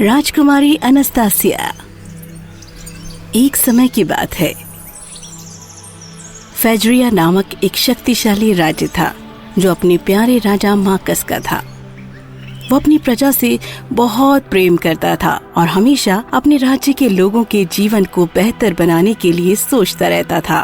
राजकुमारी Anastasia. एक समय की बात है, फेड्रिया नामक एक शक्तिशाली राज्य था जो अपने प्यारे राजा मार्कस का था। वो अपनी प्रजा से बहुत प्रेम करता था और हमेशा अपने राज्य के लोगों के जीवन को बेहतर बनाने के लिए सोचता रहता था।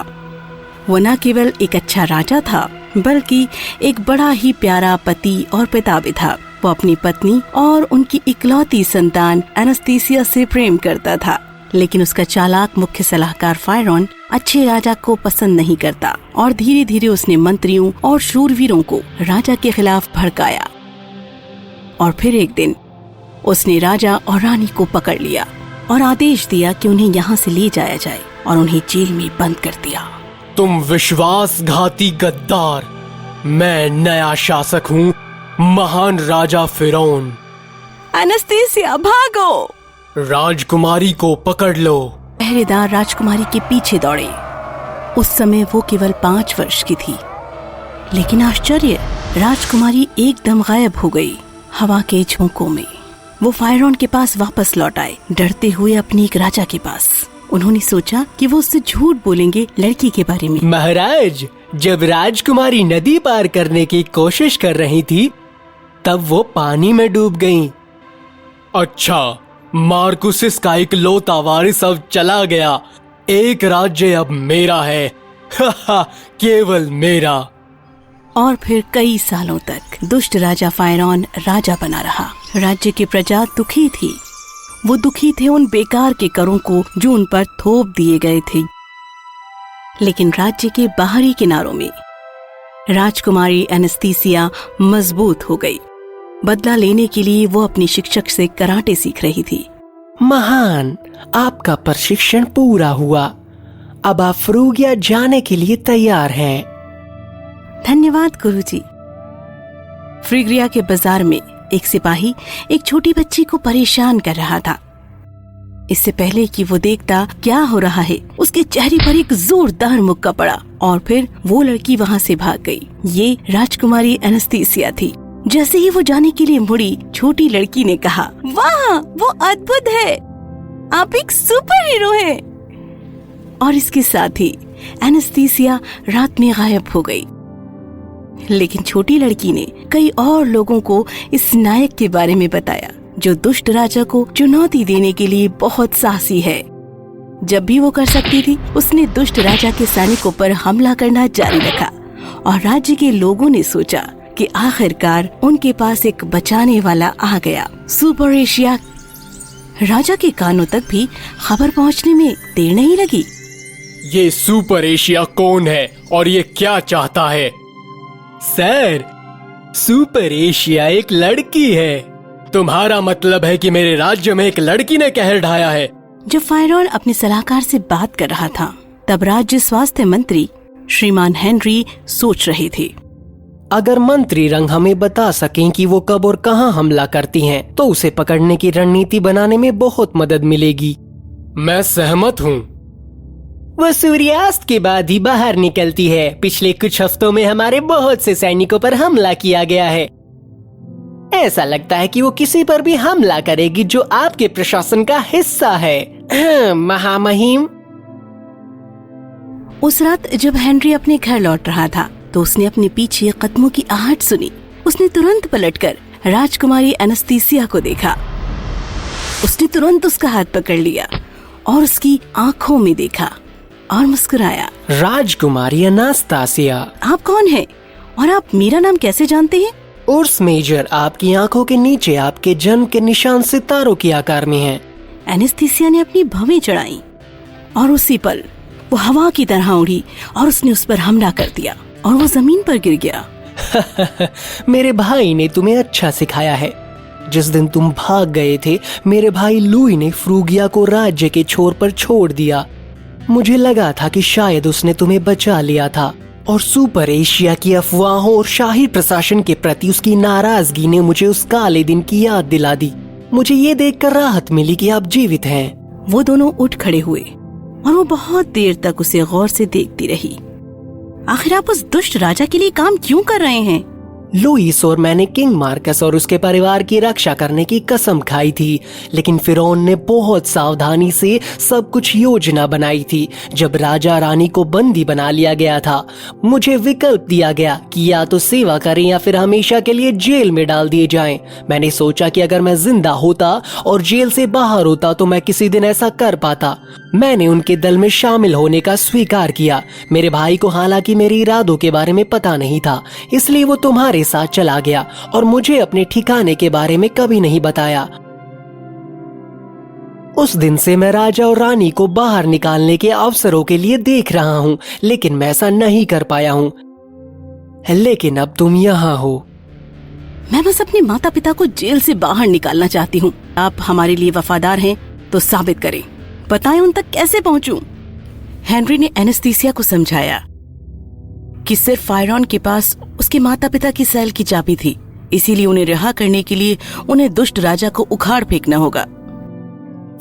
वो न केवल एक अच्छा राजा था बल्कि एक बड़ा ही प्यारा पति और पिता भी था। वो अपनी पत्नी और उनकी इकलौती संतान एनास्तासिया से प्रेम करता था, लेकिन उसका चालाक मुख्य सलाहकार फायरॉन अच्छे राजा को पसंद नहीं करता और धीरे धीरे उसने मंत्रियों और शूरवीरों को राजा के खिलाफ भड़काया। और फिर एक दिन उसने राजा और रानी को पकड़ लिया और आदेश दिया कि उन्हें यहाँ से ले जाया जाए और उन्हें जेल में बंद कर दिया। तुम विश्वासघाती गद्दार! मैं नया शासक हूँ, महान राजा फिरौन। एनास्तासिया भागो! राजकुमारी को पकड़ लो। पहरेदार राजकुमारी के पीछे दौड़े। उस समय वो केवल 5 वर्ष की थी, लेकिन आश्चर्य, राजकुमारी एकदम गायब हो गई हवा के झोंकों में। वो फायरॉन के पास वापस लौट आए, डरते हुए अपने एक राजा के पास। उन्होंने सोचा कि वो उससे झूठ बोलेंगे लड़की के बारे में। महाराज, जब राजकुमारी नदी पार करने की कोशिश कर रही थी तब वो पानी में डूब गईं। अच्छा, मार्कुसिस का इकलौता वारिस अब चला गया। एक राज्य अब मेरा है। केवल मेरा। और फिर कई सालों तक दुष्ट राजा फायरॉन राजा बना रहा। राज्य की प्रजा दुखी थी। वो दुखी थे उन बेकार के करों को जो उन पर थोप दिए गए थे। लेकिन राज्य के बाहरी किनारों में राजकुमारी एनास्तासिया मजबूत हो गई। बदला लेने के लिए वो अपनी शिक्षक से कराटे सीख रही थी। महान, आपका प्रशिक्षण पूरा हुआ। अब आप फ्रूगिया जाने के लिए तैयार हैं। धन्यवाद गुरुजी। फ्रूगिया के बाजार में एक सिपाही एक छोटी बच्ची को परेशान कर रहा था। इससे पहले कि वो देखता क्या हो रहा है, उसके चेहरे पर एक जोरदार मुक्का पड़ा और फिर वो लड़की वहाँ से भाग गई। ये राजकुमारी एनास्तासिया थी। जैसे ही वो जाने के लिए मुड़ी, छोटी लड़की ने कहा, वाह, वो अद्भुत है, आप एक सुपर हीरो हैं। और इसके साथ ही एनास्तासिया रात में गायब हो गई। लेकिन छोटी लड़की ने कई और लोगों को इस नायक के बारे में बताया जो दुष्ट राजा को चुनौती देने के लिए बहुत साहसी है। जब भी वो कर सकती थी, उसने दुष्ट राजा के सैनिकों पर हमला करना जारी रखा और राज्य के लोगों ने सोचा कि आखिरकार उनके पास एक बचाने वाला आ गया। Super Asia. राजा के कानों तक भी खबर पहुंचने में देर नहीं लगी। ये सुपर एशिया कौन है और ये क्या चाहता है? सर, सुपर एशिया एक लड़की है। तुम्हारा मतलब है कि मेरे राज्य में एक लड़की ने कहर ढाया है? जब फायरॉन अपने सलाहकार से बात कर रहा था, तब राज्य स्वास्थ्य मंत्री श्रीमान हेनरी सोच रहे थे। अगर मंत्री रंग हमें बता सकें कि वो कब और कहां हमला करती हैं, तो उसे पकड़ने की रणनीति बनाने में बहुत मदद मिलेगी। मैं सहमत हूँ। वो सूर्यास्त के बाद ही बाहर निकलती है। पिछले कुछ हफ्तों में हमारे बहुत से सैनिकों पर हमला किया गया है। ऐसा लगता है कि वो किसी पर भी हमला करेगी जो आपके प्रशासन का हिस्सा है। महामहिम। उस रात जब हेनरी अपने घर लौट रहा था तो उसने अपने पीछे कदमों की आहट सुनी। उसने तुरंत पलटकर राजकुमारी एनास्तासिया को देखा। उसने तुरंत उसका हाथ पकड़ लिया और उसकी आंखों में देखा और मुस्कुराया। राजकुमारी एनास्तासिया, आप कौन हैं और आप मेरा नाम कैसे जानते हैं? उर्स मेजर, आपकी आंखों के नीचे आपके जन्म के निशान सितारों के आकार में हैं। एनास्तासिया ने अपनी भवें चढ़ाई और उसी पल वो हवा की तरह उड़ी और उसने उस पर हमला कर दिया और वो जमीन पर गिर गया। मेरे भाई ने तुम्हें अच्छा सिखाया है। जिस दिन तुम भाग गए थे, मेरे भाई लुई ने फ्रूगिया को राज्य के छोर पर छोड़ दिया। मुझे लगा था कि शायद उसने तुम्हें बचा लिया था, और सुपर एशिया की अफवाहों और शाही प्रशासन के प्रति उसकी नाराजगी ने मुझे उस काले दिन की याद दिला दी। मुझे ये देखकर राहत मिली कि आप जीवित हैं। वो दोनों उठ खड़े हुए और वो बहुत देर तक उसे गौर से देखती रही। आखिर आप उस दुष्ट राजा के लिए काम क्यों कर रहे हैं? लुईस और मैंने किंग मार्कस और उसके परिवार की रक्षा करने की कसम खाई थी, लेकिन फिरौन ने बहुत सावधानी से सब कुछ योजना बनाई थी। जब राजा रानी को बंदी बना लिया गया था, मुझे विकल्प दिया गया कि या तो सेवा करें या फिर हमेशा के लिए जेल में डाल दिए जाएं। मैंने सोचा कि अगर मैं जिंदा होता और जेल से बाहर होता तो मैं किसी दिन ऐसा कर पाता। मैंने उनके दल में शामिल होने का स्वीकार किया। मेरे भाई को हालांकि मेरे इरादों के बारे में पता नहीं था, इसलिए वो तुम्हारे साथ चला गया और मुझे अपने ठिकाने के बारे में कभी नहीं बताया। उस दिन से मैं राजा और रानी को बाहर निकालने के अवसरों के लिए देख रहा हूँ, लेकिन मैं ऐसा नहीं कर पाया हूँ। लेकिन अब तुम यहाँ हो। मैं बस अपने माता पिता को जेल से बाहर निकालना चाहती हूँ। आप हमारे लिए वफादार हैं तो साबित करें, बताएं उन तक कैसे पहुंचूं? हेनरी ने एनेस्थीसिया को समझाया कि सिर्फ फायरॉन के पास उसके माता पिता की सेल की चाबी थी, इसीलिए उन्हें रिहा करने के लिए उन्हें दुष्ट राजा को उखाड़ फेंकना होगा।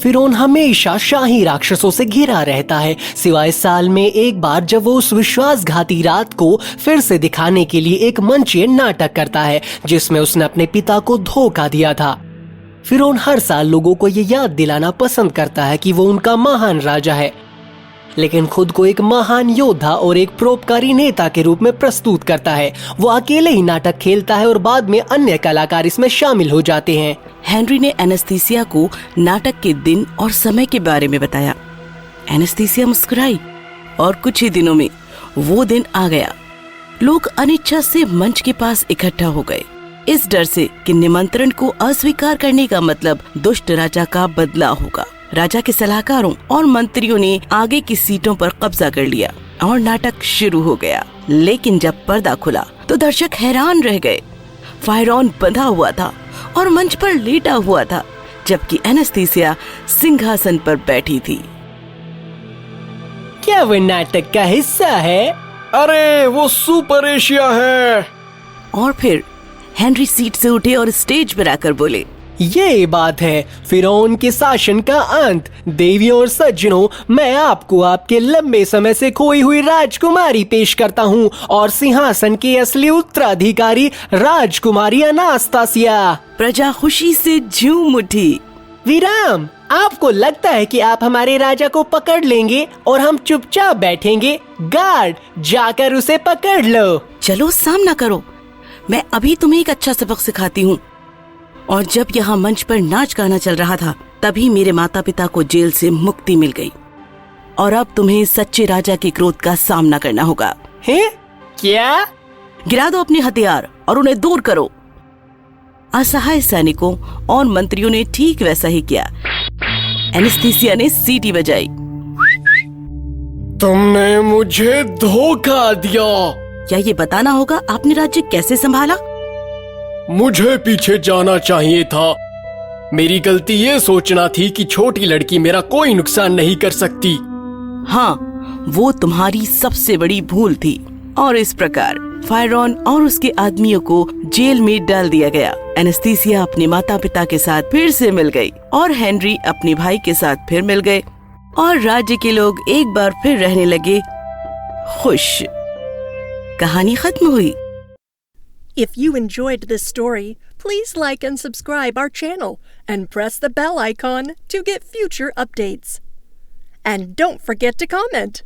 फिरौन हमेशा शाही राक्षसों से घिरा रहता है, सिवाय साल में एक बार जब वो उस विश्वासघाती रात को फिर से दिखाने के लिए एक मंचीय नाटक करता है जिसमें उसने अपने पिता को धोखा दिया था। फिरौन हर साल लोगों को ये याद दिलाना पसंद करता है कि वो उनका महान राजा है, लेकिन खुद को एक महान योद्धा और एक परोपकारी नेता के रूप में प्रस्तुत करता है। वो अकेले ही नाटक खेलता है और बाद में अन्य कलाकार इसमें शामिल हो जाते हैं। हेनरी ने एनेस्थीसिया को नाटक के दिन और समय के बारे में बताया। एनेस्थीसिया मुस्कुराई और कुछ ही दिनों में वो दिन आ गया। लोग अनिच्छा से मंच के पास इकट्ठा हो गए, इस डर से कि निमंत्रण को अस्वीकार करने का मतलब दुष्ट राजा का बदला होगा। राजा के सलाहकारों और मंत्रियों ने आगे की सीटों पर कब्जा कर लिया और नाटक शुरू हो गया। लेकिन जब पर्दा खुला तो दर्शक हैरान रह गए। फायरॉन बंधा हुआ था और मंच पर लेटा हुआ था, जबकि एनेस्थीसिया सिंहासन पर बैठी थी। क्या वो नाटक का हिस्सा है? अरे वो सुपर एशिया है। और फिर हेनरी सीट से उठे और स्टेज पर आकर बोले, ये बात है फिरौन के शासन का अंत। देवियों और सज्जनों, मैं आपको आपके लंबे समय से खोई हुई राजकुमारी पेश करता हूँ और सिंहासन के असली उत्तराधिकारी राजकुमारी अनास्तासिया। प्रजा खुशी से झूम उठी। विराम, आपको लगता है कि आप हमारे राजा को पकड़ लेंगे और हम चुपचाप बैठेंगे? गार्ड, जाकर उसे पकड़ लो। चलो सामना करो, मैं अभी तुम्हें एक अच्छा सबक सिखाती हूँ। और जब यहाँ मंच पर नाच गाना चल रहा था, तभी मेरे माता पिता को जेल से मुक्ति मिल गई और अब तुम्हें सच्चे राजा के क्रोध का सामना करना होगा। हैं? क्या? गिरा दो अपने हथियार और उन्हें दूर करो। असहाय सैनिकों और मंत्रियों ने ठीक वैसा ही किया। एनेस्थीसिया ने सीटी बजाई। तुमने मुझे धोखा दिया। क्या ये बताना होगा आपने राज्य कैसे संभाला? मुझे पीछे जाना चाहिए था। मेरी गलती ये सोचना थी कि छोटी लड़की मेरा कोई नुकसान नहीं कर सकती। हाँ, वो तुम्हारी सबसे बड़ी भूल थी। और इस प्रकार फायरॉन और उसके आदमियों को जेल में डाल दिया गया। एनेस्थीसिया अपने माता पिता के साथ फिर से मिल गई और हेनरी अपने भाई के साथ फिर मिल गए और राज्य के लोग एक बार फिर रहने लगे खुश। कहानी खत्म हुई। If you enjoyed this story, please like and subscribe our channel and press the bell icon to get future updates. And don't forget to comment.